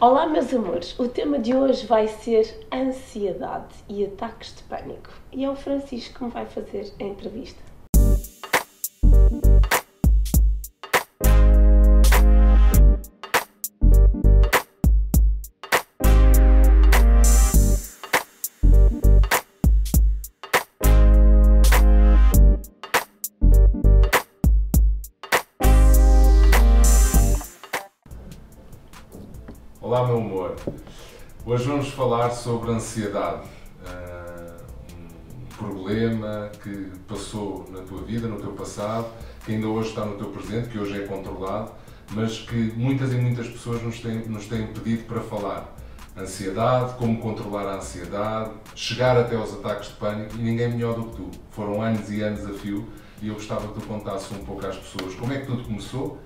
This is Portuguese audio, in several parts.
Olá, meus amores! O tema de hoje vai ser ansiedade e ataques de pânico. E é o Francisco que me vai fazer a entrevista. Olá, meu amor. Hoje vamos falar sobre ansiedade, um problema que passou na tua vida, no teu passado, que ainda hoje está no teu presente, que hoje é controlado, mas que muitas e muitas pessoas nos têm pedido para falar. Ansiedade, como controlar a ansiedade, chegar até aos ataques de pânico, e ninguém melhor do que tu. Foram anos e anos a fio e eu gostava que tu contasses um pouco às pessoas como é que tudo começou,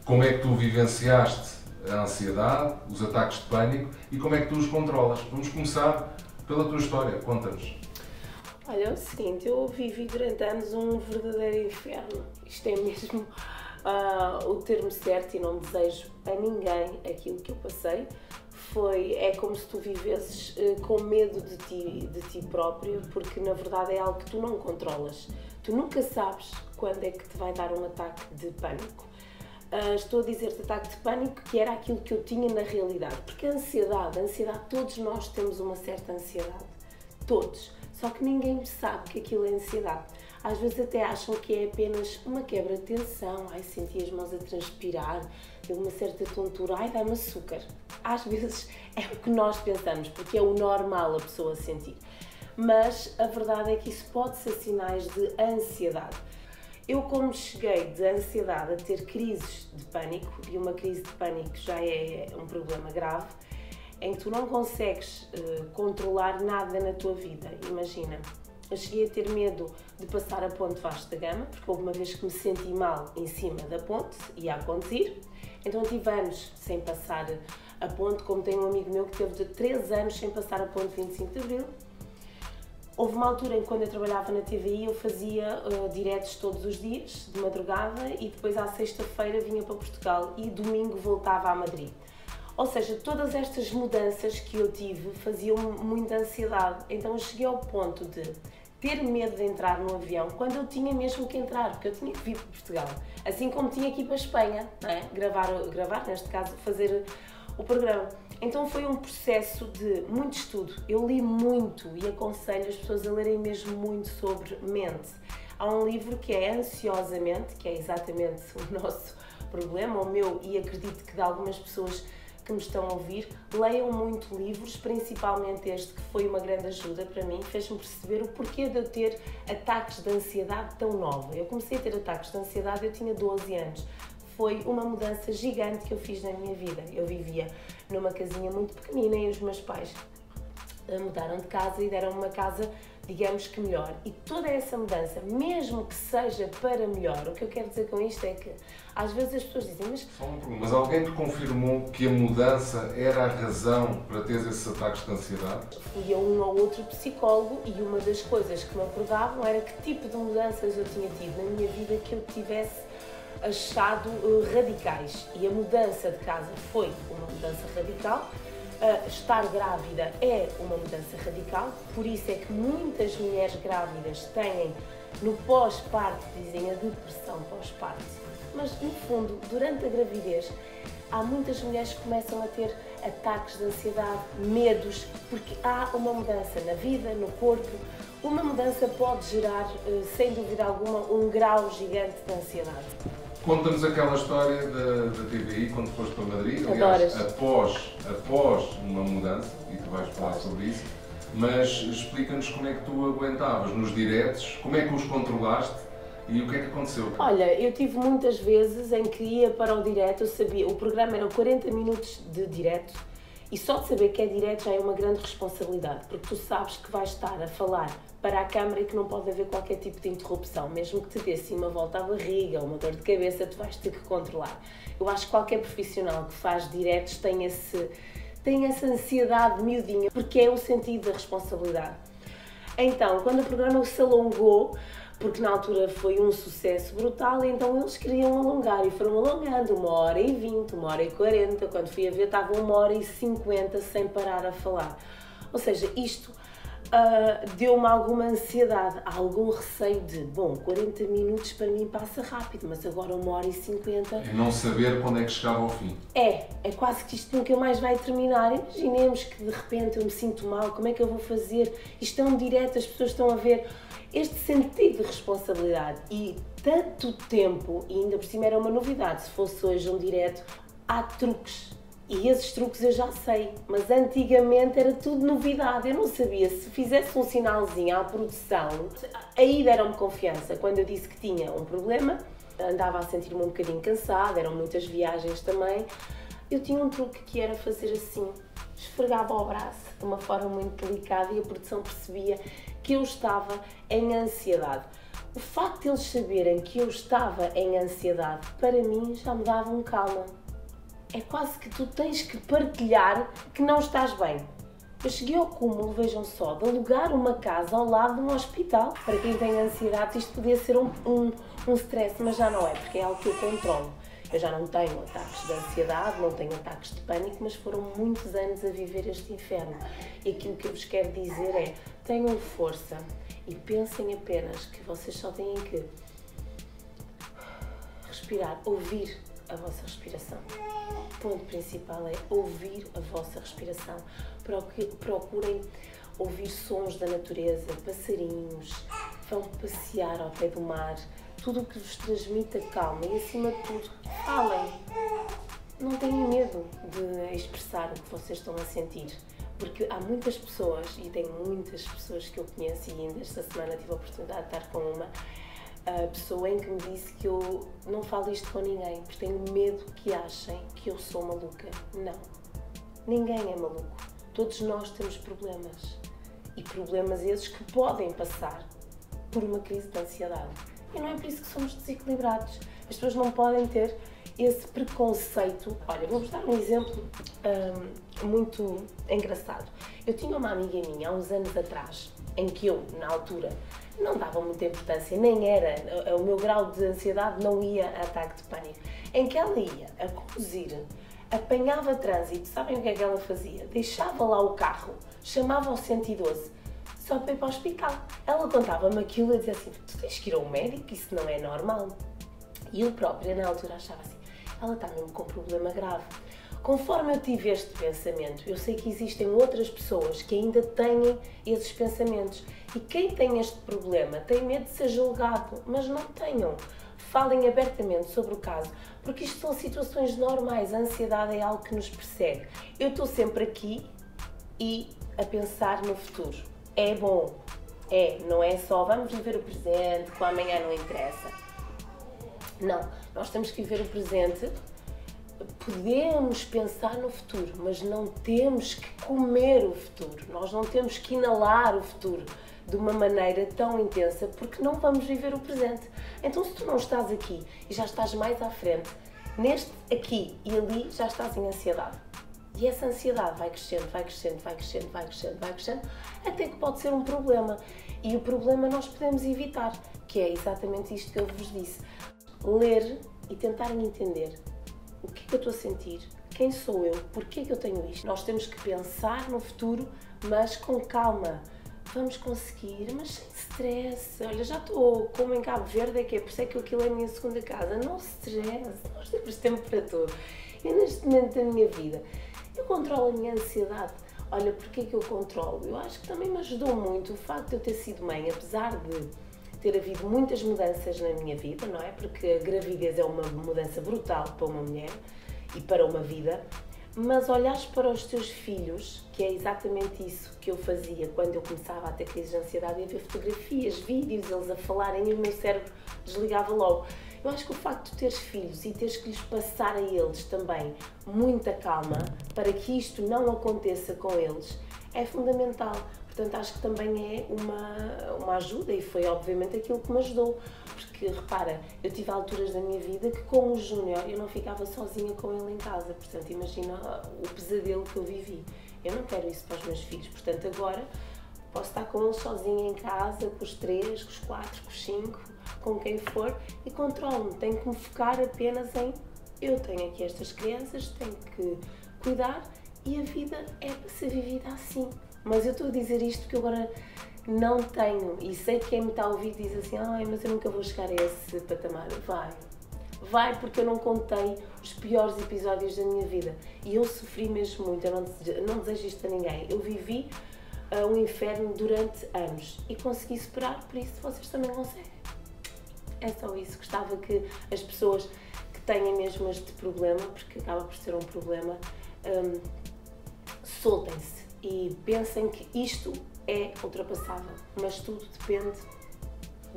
como é que tu vivenciaste a ansiedade, os ataques de pânico e como é que tu os controlas. Vamos começar pela tua história, conta-nos. Olha, é o seguinte, eu vivi durante anos um verdadeiro inferno. Isto é mesmo o termo certo e não desejo a ninguém aquilo que eu passei. É como se tu vivesses com medo de ti próprio, porque na verdade é algo que tu não controlas. Tu nunca sabes quando é que te vai dar um ataque de pânico. Estou a dizer-te ataque de pânico, que era aquilo que eu tinha na realidade, porque a ansiedade, todos nós temos uma certa ansiedade, todos, só que ninguém sabe que aquilo é ansiedade. Às vezes até acham que é apenas uma quebra de tensão, senti as mãos a transpirar, deu uma certa tontura, dá-me açúcar. Às vezes é o que nós pensamos, porque é o normal a pessoa sentir, mas a verdade é que isso pode ser sinais de ansiedade. Eu, como cheguei de ansiedade a ter crises de pânico, e uma crise de pânico já é um problema grave, em que tu não consegues controlar nada na tua vida. Imagina, eu cheguei a ter medo de passar a ponte Vasco da Gama, porque houve uma vez que me senti mal em cima da ponte, ia a conduzir, então tive anos sem passar a ponte, como tem um amigo meu que teve de 3 anos sem passar a ponte 25 de Abril. Houve uma altura em que, quando eu trabalhava na TVI, eu fazia diretos todos os dias, de madrugada, e depois à sexta-feira vinha para Portugal e domingo voltava a Madrid. Ou seja, todas estas mudanças que eu tive faziam-me muita ansiedade. Então eu cheguei ao ponto de ter medo de entrar no avião quando eu tinha mesmo que entrar, porque eu tinha que vir para Portugal. Assim como tinha que ir para a Espanha, não é? Gravar, neste caso, fazer o programa. Então foi um processo de muito estudo. Eu li muito e aconselho as pessoas a lerem mesmo muito sobre mente. Há um livro que é Ansiosamente, que é exatamente o nosso problema, o meu, e acredito que de algumas pessoas que me estão a ouvir. Leiam muito livros, principalmente este, que foi uma grande ajuda para mim, fez-me perceber o porquê de eu ter ataques de ansiedade tão nova. Eu comecei a ter ataques de ansiedade, eu tinha 12 anos. Foi uma mudança gigante que eu fiz na minha vida. Eu vivia numa casinha muito pequenina e os meus pais mudaram de casa e deram uma casa, digamos que melhor. E toda essa mudança, mesmo que seja para melhor, o que eu quero dizer com isto é que às vezes as pessoas dizem, Mas alguém te confirmou que a mudança era a razão para teres esses ataques de ansiedade? Fui a um ou outro psicólogo e uma das coisas que me abordavam era que tipo de mudanças eu tinha tido na minha vida que eu tivesse achado radicais, e a mudança de casa foi uma mudança radical. Estar grávida é uma mudança radical, por isso é que muitas mulheres grávidas têm no pós-parto, dizem, a depressão pós-parto, mas no fundo, durante a gravidez, há muitas mulheres que começam a ter ataques de ansiedade, medos, porque há uma mudança na vida, no corpo. Uma mudança pode gerar, sem dúvida alguma, um grau gigante de ansiedade. Conta-nos aquela história da TVI quando foste para Madrid, aliás, após uma mudança, e tu vais falar sobre isso, mas explica-nos como é que tu aguentavas nos diretos, como é que os controlaste e o que é que aconteceu? Olha, eu tive muitas vezes em que ia para o direto, eu sabia, o programa era 40 minutos de direto, e só de saber que é direto já é uma grande responsabilidade, porque tu sabes que vais estar a falar para a câmara e que não pode haver qualquer tipo de interrupção, mesmo que te dê assim uma volta à barriga ou uma dor de cabeça, tu vais ter que controlar. Eu acho que qualquer profissional que faz diretos tem essa ansiedade miudinha, porque é o sentido da responsabilidade. Então, quando o programa se alongou, porque na altura foi um sucesso brutal, e então eles queriam alongar e foram alongando 1h20, 1h40, quando fui a ver estava 1h50 sem parar a falar. Ou seja, isto deu-me alguma ansiedade, algum receio de, bom, 40 minutos para mim passa rápido, mas agora 1h50... E não saber quando é que chegava ao fim. É quase que isto nunca mais vai terminar. Imaginemos que de repente eu me sinto mal, como é que eu vou fazer? Isto é um direto, as pessoas estão a ver este sentido de responsabilidade e tanto tempo, e ainda por cima era uma novidade, se fosse hoje um direto, há truques. E esses truques eu já sei, mas antigamente era tudo novidade, eu não sabia. Se fizesse um sinalzinho à produção, aí deram-me confiança. Quando eu disse que tinha um problema, andava a sentir-me um bocadinho cansada, eram muitas viagens também, eu tinha um truque que era fazer assim, esfregava o braço de uma forma muito delicada e a produção percebia que eu estava em ansiedade. O facto de eles saberem que eu estava em ansiedade, para mim já me dava um calma. É quase que tu tens que partilhar que não estás bem. Eu cheguei ao cúmulo, vejam só, de alugar uma casa ao lado de um hospital. Para quem tem ansiedade, isto podia ser um stress, mas já não é, porque é algo que eu controlo. Eu já não tenho ataques de ansiedade, não tenho ataques de pânico, mas foram muitos anos a viver este inferno. E aquilo que eu vos quero dizer é, tenham força e pensem apenas que vocês só têm que respirar, ouvir a vossa respiração. O ponto principal é ouvir a vossa respiração. Procurem ouvir sons da natureza, passarinhos, vão passear ao pé do mar, tudo o que vos transmita calma e, acima de tudo, falem. Não tenham medo de expressar o que vocês estão a sentir, porque há muitas pessoas, e tenho muitas pessoas que eu conheço, e ainda esta semana tive a oportunidade de estar com uma pessoa em que me disse que eu não falo isto com ninguém, porque tenho medo que achem que eu sou maluca. Não, ninguém é maluco. Todos nós temos problemas, e problemas esses que podem passar por uma crise de ansiedade. E não é por isso que somos desequilibrados. As pessoas não podem ter esse preconceito. Olha, vou-vos dar um exemplo muito engraçado. Eu tinha uma amiga minha há uns anos atrás, em que eu, na altura, não dava muita importância, nem era, o meu grau de ansiedade não ia a ataque de pânico, em que ela ia a conduzir, apanhava trânsito, sabem o que é que ela fazia? Deixava lá o carro, chamava ao 112, só para ir para o hospital. Ela contava-me aquilo e dizia assim, tu tens que ir ao médico, isso não é normal. E eu própria, na altura, achava assim, ela está mesmo com um problema grave. Conforme eu tive este pensamento, eu sei que existem outras pessoas que ainda têm esses pensamentos. E quem tem este problema tem medo de ser julgado, mas não tenham. Falem abertamente sobre o caso, porque isto são situações normais, a ansiedade é algo que nos persegue. Eu estou sempre aqui e a pensar no futuro. É bom, não é só vamos viver o presente, que o amanhã não interessa. Não, nós temos que viver o presente. Podemos pensar no futuro, mas não temos que comer o futuro, nós não temos que inalar o futuro de uma maneira tão intensa, porque não vamos viver o presente. Então, se tu não estás aqui e já estás mais à frente, neste aqui e ali já estás em ansiedade. E essa ansiedade vai crescendo, vai crescendo, vai crescendo, vai crescendo, vai crescendo, até que pode ser um problema. E o problema nós podemos evitar, que é exatamente isto que eu vos disse. Ler e tentarem entender o que é que eu estou a sentir, quem sou eu, porquê é que eu tenho isto. Nós temos que pensar no futuro, mas com calma. Vamos conseguir, mas sem stress. Olha, já estou como em Cabo Verde, que é por isso é que aquilo é a minha segunda casa. Não stress, nós temos tempo para tudo. E neste momento da minha vida, eu controlo a minha ansiedade. Olha, porquê é que eu controlo? Eu acho que também me ajudou muito o facto de eu ter sido mãe, apesar de ter havido muitas mudanças na minha vida, não é? Porque a gravidez é uma mudança brutal para uma mulher e para uma vida, mas olhares para os teus filhos, que é exatamente isso que eu fazia quando eu começava a ter crises de ansiedade, e a ver fotografias, vídeos, eles a falarem e o meu cérebro desligava logo. Eu acho que o facto de teres filhos e teres que lhes passar a eles também muita calma para que isto não aconteça com eles é fundamental. Portanto, acho que também é uma ajuda, e foi obviamente aquilo que me ajudou. Porque, repara, eu tive alturas da minha vida que com o Júnior eu não ficava sozinha com ele em casa. Portanto, imagina o pesadelo que eu vivi. Eu não quero isso para os meus filhos. Portanto, agora posso estar com eles sozinha em casa, com os 3, com os 4, com os 5, com quem for, e controlo-me. Tenho que me focar apenas em eu tenho aqui estas crianças, tenho que cuidar e a vida é para ser vivida assim. Mas eu estou a dizer isto porque eu agora não tenho, e sei que quem me está a ouvir diz assim, mas eu nunca vou chegar a esse patamar. Vai, porque eu não contei os piores episódios da minha vida e eu sofri mesmo muito. Eu não desejo isto a ninguém. Eu vivi um inferno durante anos e consegui superar, por isso vocês também conseguem. É só isso. Gostava que as pessoas que têm mesmo este problema, porque acaba por ser um problema, soltem-se e pensem que isto é ultrapassável, mas tudo depende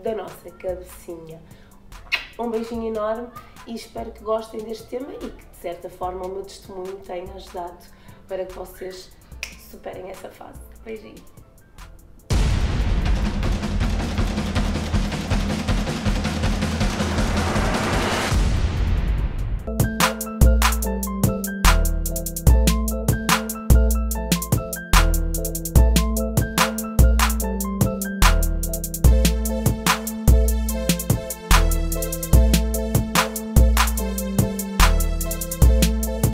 da nossa cabecinha. Um beijinho enorme e espero que gostem deste tema e que, de certa forma, o meu testemunho tenha ajudado para que vocês superem essa fase. Beijinho!